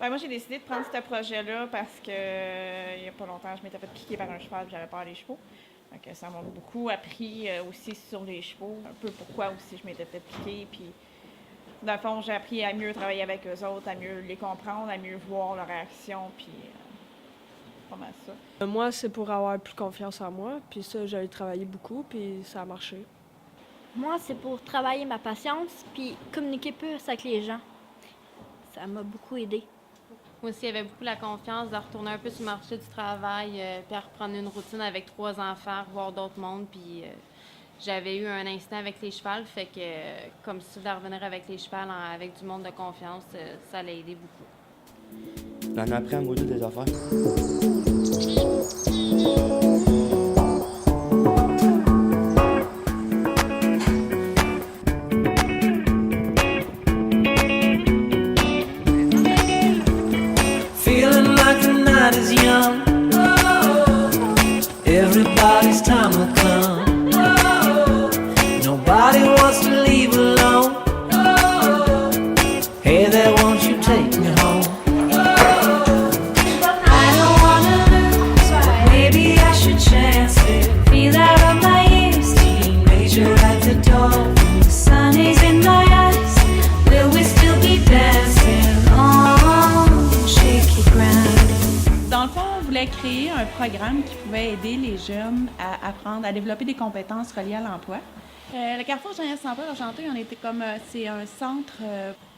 Ben, moi, j'ai décidé de prendre ce projet-là parce que il n'y a pas longtemps, je m'étais fait piquer par un cheval et j'avais peur des chevaux. Donc, ça m'a beaucoup appris aussi sur les chevaux, un peu pourquoi aussi je m'étais fait piquer. Puis, dans le fond, j'ai appris à mieux travailler avec eux autres, à mieux les comprendre, à mieux voir leurs réactions. Puis, pas mal ça. Moi, c'est pour avoir plus confiance en moi. Puis ça, j'ai travaillé beaucoup, puis ça a marché. Moi, c'est pour travailler ma patience puis communiquer plus avec les gens. Ça m'a beaucoup aidé. Moi aussi, il y avait beaucoup la confiance de retourner un peu sur le marché du travail, puis à reprendre une routine avec 3 enfants, voir d'autres mondes. Puis j'avais eu un instinct avec les chevals, fait que comme si de revenir avec les chevals, avec du monde de confiance, ça l'a aidé beaucoup. J'en ai appris à module des affaires. Feeling like the night is young. Everybody's time will come. Nobody wants to leave alone. Hey there, won't you take me home? I don't wanna lose, but maybe I should chance it. Feel out of my ears, teenager at the door. The sun is in my eyes. Will we still be dancing on shaky ground? Dans le fond, on voulait créer un programme qui pouvait aider les jeunes à apprendre, à développer des compétences reliées à l'emploi. Le Carrefour Jeunesse Emploi Argenteuil, on était comme, c'est un centre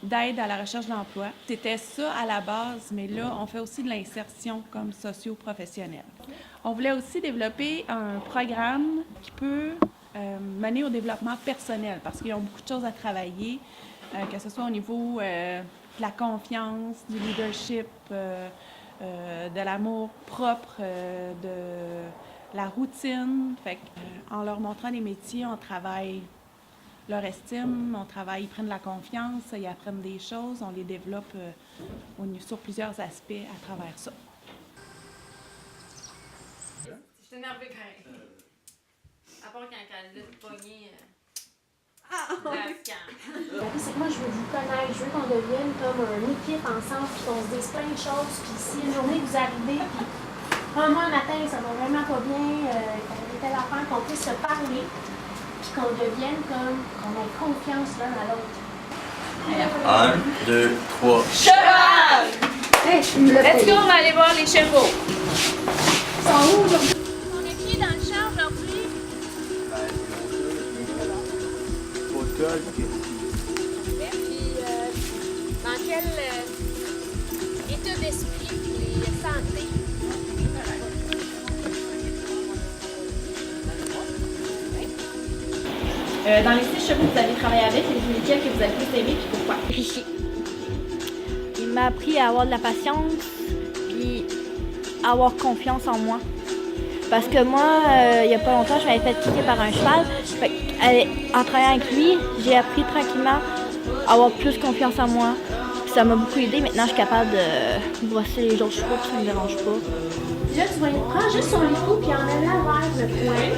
d'aide à la recherche d'emploi. C'était ça à la base, mais là, on fait aussi de l'insertion comme socio-professionnelle. On voulait aussi développer un programme qui peut mener au développement personnel, parce qu'ils ont beaucoup de choses à travailler, que ce soit au niveau de la confiance, du leadership, de l'amour propre, de la routine. Fait que, en leur montrant des métiers, on travaille leur estime, ils prennent la confiance, ils apprennent des choses, on les développe sur plusieurs aspects à travers ça. Je suis énervée quand même. À part quand elle dit de pogner. C'est que moi, je veux vous connaître, je veux qu'on devienne comme une équipe ensemble, puis qu'on se dise plein de choses, puis si une journée vous arrivez, puis moi, un matin, ça va vraiment pas bien, qu'on ait telle affaire, qu'on puisse se parler, puis qu'on devienne comme, qu'on ait confiance l'un à l'autre. 1, 2, 3. Cheval! Hey, tu me l'as Est-ce payé. qu'on va aller voir les chevaux? Ils sont où aujourd'hui? On est qui dans le champ aujourd'hui? Puis, dans quel état d'esprit et santé? Dans les 6 chevaux que vous avez travaillé avec, lesquels que vous avez plus aimé et pourquoi? Richer. Il m'a appris à avoir de la patience puis à avoir confiance en moi. Parce que moi, il n'y a pas longtemps, je m'avais fait piquer par un cheval. En travaillant avec lui, j'ai appris tranquillement à avoir plus confiance en moi. Puis ça m'a beaucoup aidé. Maintenant, je suis capable de brosser les autres chevaux, puis ça ne me dérange pas. Là, tu vas prendre juste son micro, puis en allant vers le point.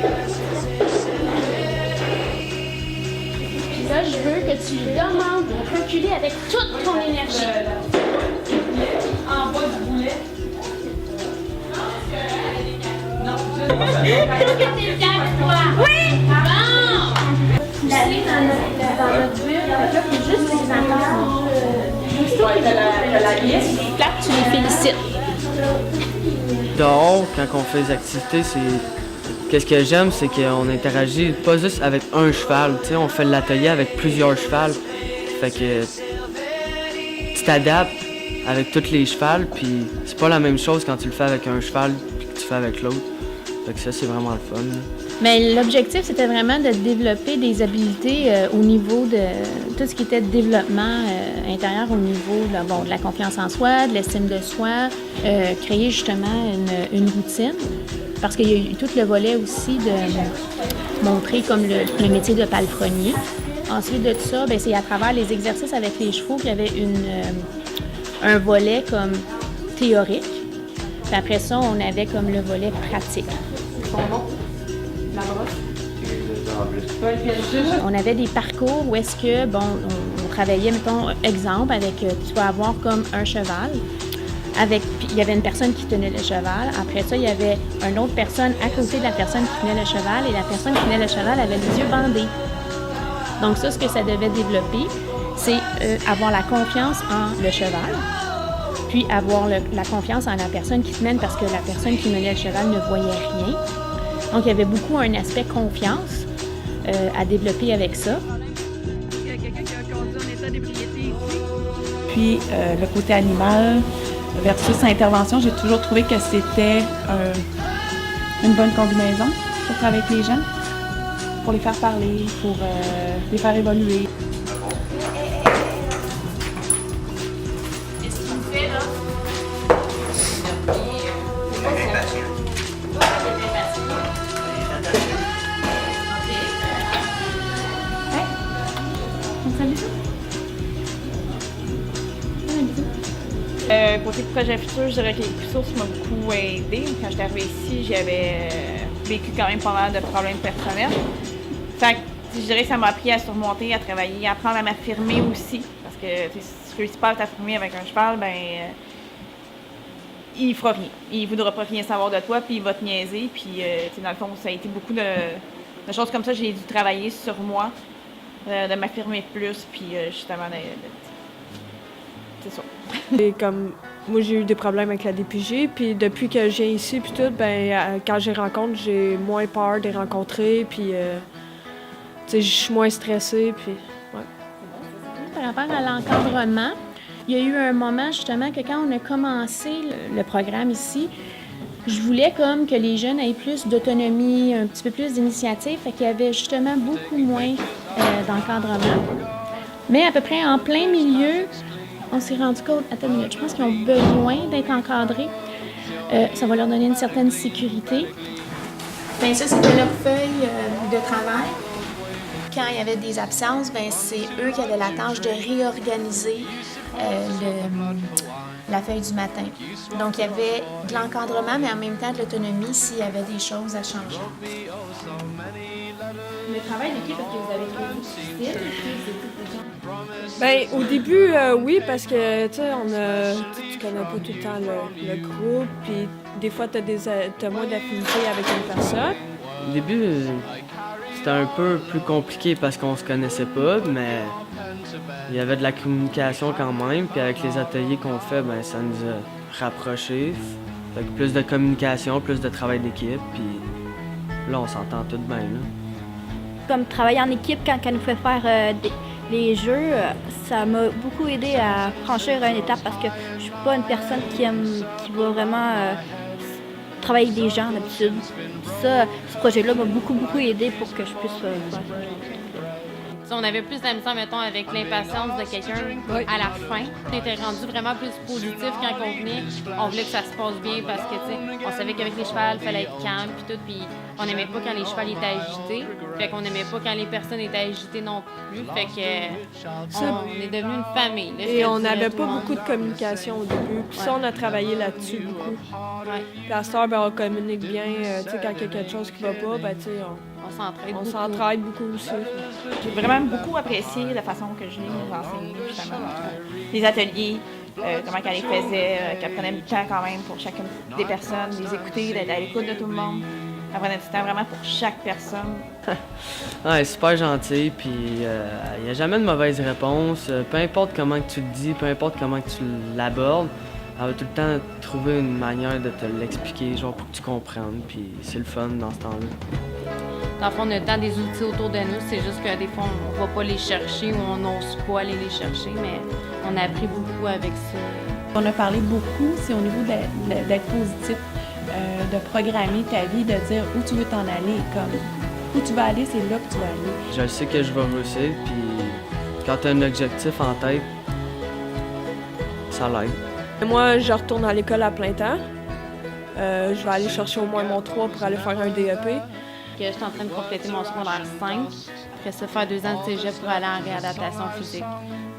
Puis là, je veux que tu lui demandes de reculer avec toute ton énergie. En bas du boulet. Est-ce que t'es fière de toi? Oui! Bon! L'aller dans notre bulle, là, il faut juste les entendre. La liste. Là, tu les félicites. Dehors, quand on fait des activités, qu'est-ce que j'aime, c'est qu'on interagit pas juste avec un cheval, tu sais, on fait l'atelier avec plusieurs chevals. Fait que tu t'adaptes avec tous les chevals, puis c'est pas la même chose quand tu le fais avec un cheval puis que tu fais avec l'autre. Fait que ça, c'est vraiment le fun. Mais l'objectif, c'était vraiment de développer des habiletés au niveau de tout ce qui était développement intérieur au niveau de la confiance en soi, de l'estime de soi, créer justement une routine. Parce qu'il y a eu tout le volet aussi de montrer comme le métier de palefrenier. Ensuite de tout ça, ben, c'est à travers les exercices avec les chevaux qu'il y avait un volet comme théorique. Puis après ça, on avait comme le volet pratique. On avait des parcours où est-ce que, bon, on travaillait, mettons, exemple, avec, tu vas avoir comme un cheval. Puis il y avait une personne qui tenait le cheval. Après ça, il y avait une autre personne à côté de la personne qui tenait le cheval. Et la personne qui tenait le cheval avait les yeux bandés. Donc ça, ce que ça devait développer, c'est avoir la confiance en le cheval, puis avoir la confiance en la personne qui te mène, parce que la personne qui menait le cheval ne voyait rien. Donc il y avait beaucoup un aspect confiance à développer avec ça. Il y a quelqu'un qui a conduit en état d'ébriété ici. Puis le côté animal versus intervention, j'ai toujours trouvé que c'était une bonne combinaison pour travailler avec les gens, pour les faire parler, pour les faire évoluer. Qu'est-ce qu'il me fait, là? Côté projet futur, je dirais que les coups sources m'ont beaucoup aidé. Quand j'étais arrivée ici, j'avais vécu quand même pas mal de problèmes personnels. Fait que je dirais que ça m'a appris à surmonter, à travailler, à apprendre à m'affirmer aussi. Parce que si tu réussis pas à t'affirmer avec un cheval, il fera rien. Il voudra pas rien savoir de toi, puis il va te niaiser. Puis dans le fond, ça a été beaucoup de choses comme ça. J'ai dû travailler sur moi, de m'affirmer plus, puis justement, c'est ça. Et comme moi, j'ai eu des problèmes avec la DPJ, puis depuis que je viens ici, puis tout, quand je les rencontre, j'ai moins peur de les rencontrer, puis je suis moins stressée, puis ouais. Par rapport à l'encadrement, il y a eu un moment justement que quand on a commencé le programme ici, je voulais comme que les jeunes aient plus d'autonomie, un petit peu plus d'initiative, fait qu'il y avait justement beaucoup moins d'encadrement. Mais à peu près en plein milieu, on s'est rendu compte, attends une minute, je pense qu'ils ont besoin d'être encadrés. Ça va leur donner une certaine sécurité. Bien, ça, c'était leur feuille de travail. Quand il y avait des absences, bien, c'est eux qui avaient la tâche de réorganiser la feuille du matin. Donc, il y avait de l'encadrement, mais en même temps de l'autonomie s'il y avait des choses à changer. Le travail d'équipe, est-ce que vous avez trouvé difficile? Bien, au début, oui, parce que, tu connais pas tout le temps le groupe, puis des fois, t'as moins d'affinité avec une personne. Au début, c'était un peu plus compliqué parce qu'on se connaissait pas, mais il y avait de la communication quand même, puis avec les ateliers qu'on fait, ben ça nous a rapprochés. Fait que plus de communication, plus de travail d'équipe, puis là, on s'entend tout bien, là. Comme travailler en équipe quand elle nous fait faire les jeux, ça m'a beaucoup aidé à franchir une étape parce que je suis pas une personne qui va vraiment travailler avec des gens d'habitude. Ça, ce projet-là m'a beaucoup aidé pour que je puisse faire ça. On avait plus d'amusement, mettons, avec l'impatience de quelqu'un à la fin. On était rendu vraiment plus positif quand on venait. On voulait que ça se passe bien parce que, tu sais, on savait qu'avec les chevals, il fallait être calme puis tout. Puis on n'aimait pas quand les chevals étaient agités. Fait qu'on n'aimait pas quand les personnes étaient agitées non plus. Fait que on est devenu une famille. Là, et on n'avait pas beaucoup de communication au début. Puis ça, on a travaillé là-dessus beaucoup. Ouais. Puis à cette heure, on communique bien. Tu sais, quand il y a quelque chose qui va pas, tu sais, on s'entraide beaucoup aussi. J'ai vraiment beaucoup apprécié la façon que Julie nous enseignait, justement, les ateliers, comment qu'elle les faisait, qu'elle prenait du temps quand même pour chacune des personnes, les écouter, d'être à l'écoute de tout le monde. Elle prenait du temps vraiment pour chaque personne. Ouais, super gentil, puis il n'y a jamais de mauvaise réponse. Peu importe comment que tu le dis, peu importe comment que tu l'abordes, elle va tout le temps trouver une manière de te l'expliquer, genre pour que tu comprennes, puis c'est le fun dans ce temps-là. Dans le fond, on a tant des outils autour de nous, c'est juste que des fois, on ne va pas les chercher ou on n'ose pas aller les chercher, mais on a appris beaucoup avec ça. On a parlé beaucoup, c'est au niveau d'être positif, de programmer ta vie, de dire où tu veux t'en aller, comme où tu vas aller, c'est là que tu vas aller. Je sais que je vais réussir, puis quand tu as un objectif en tête, ça l'aide. Moi, je retourne à l'école à plein temps. Je vais aller chercher au moins mon 3 pour aller faire un DEP. Je suis en train de compléter mon secondaire 5. Après ça, faire 2 ans de cégep pour aller en réadaptation physique.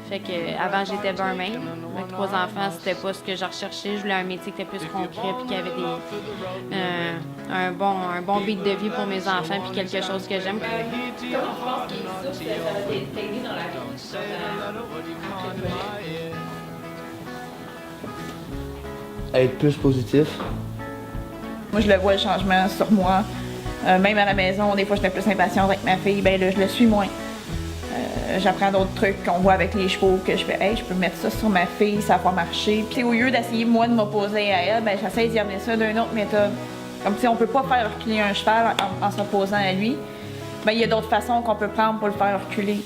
Fait que avant j'étais barmaid. Avec 3 enfants, c'était pas ce que je recherchais. Je voulais un métier qui était plus concret puis qui avait un bon beat de vie pour mes enfants puis quelque chose que j'aime. Comment ça va t'aider dans la vie? Être plus positif. Moi, je le vois le changement sur moi. Même à la maison, des fois, j'étais plus impatiente avec ma fille. Ben là, je le suis moins. J'apprends d'autres trucs qu'on voit avec les chevaux, que je fais, hey, je peux mettre ça sur ma fille, ça va marcher. Puis au lieu d'essayer, moi, de m'opposer à elle, ben j'essaie d'y amener ça d'une autre méthode. Comme si on peut pas faire reculer un cheval en s'opposant à lui. Ben il y a d'autres façons qu'on peut prendre pour le faire reculer.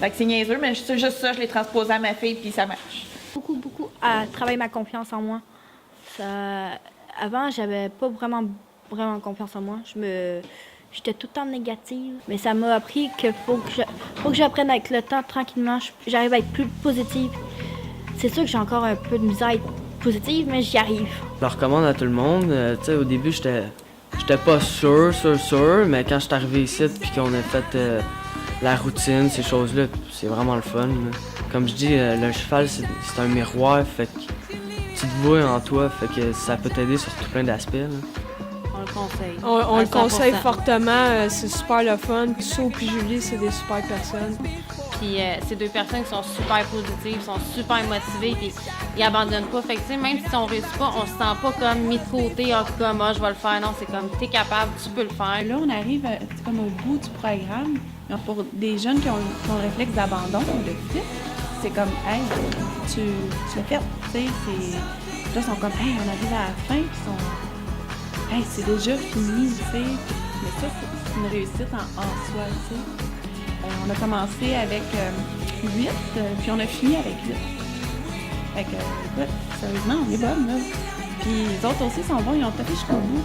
Fait que c'est niaiseux, mais juste ça, je l'ai transposé à ma fille, puis ça marche. Beaucoup à travailler ma confiance en moi. Avant, j'avais pas vraiment confiance en moi. J'étais tout le temps négative. Mais ça m'a appris qu'il faut que j'apprenne avec le temps, tranquillement. J'arrive à être plus positive. C'est sûr que j'ai encore un peu de misère à être positive, mais j'y arrive. Je le recommande à tout le monde. Tu sais, au début, j'étais pas sûr, mais quand je suis arrivé ici puis qu'on a fait la routine, ces choses-là, c'est vraiment le fun. Là. Comme je dis, le cheval, c'est un miroir, fait que tu te vois en toi, fait que ça peut t'aider sur tout plein d'aspects. On le conseille. On À le conseille 100%. fortement. C'est super le fun. Puis So puis Julie, c'est des super personnes. Puis c'est deux personnes qui sont super positives, sont super motivées, puis ils abandonnent pas. Fait que, tu sais, même si on réussit pas, on se sent pas comme mis de côté, comme je vais le faire. Non, c'est comme t'es capable, tu peux le faire. Là, on arrive c'est comme au bout du programme. Alors, pour des jeunes qui ont le réflexe d'abandon, le fit, c'est comme, hey, tu l'as fait. Tu sais, là, ils sont comme, hey, on arrive à la fin, puis ils sont, hey, c'est déjà fini, tu sais. Mais ça, c'est une réussite en soi, tu sais. On a commencé avec 8, puis on a fini avec 8. Fait que, écoute, sérieusement, on est bonnes, là. Puis les autres aussi sont bons, ils ont tapé jusqu'au bout.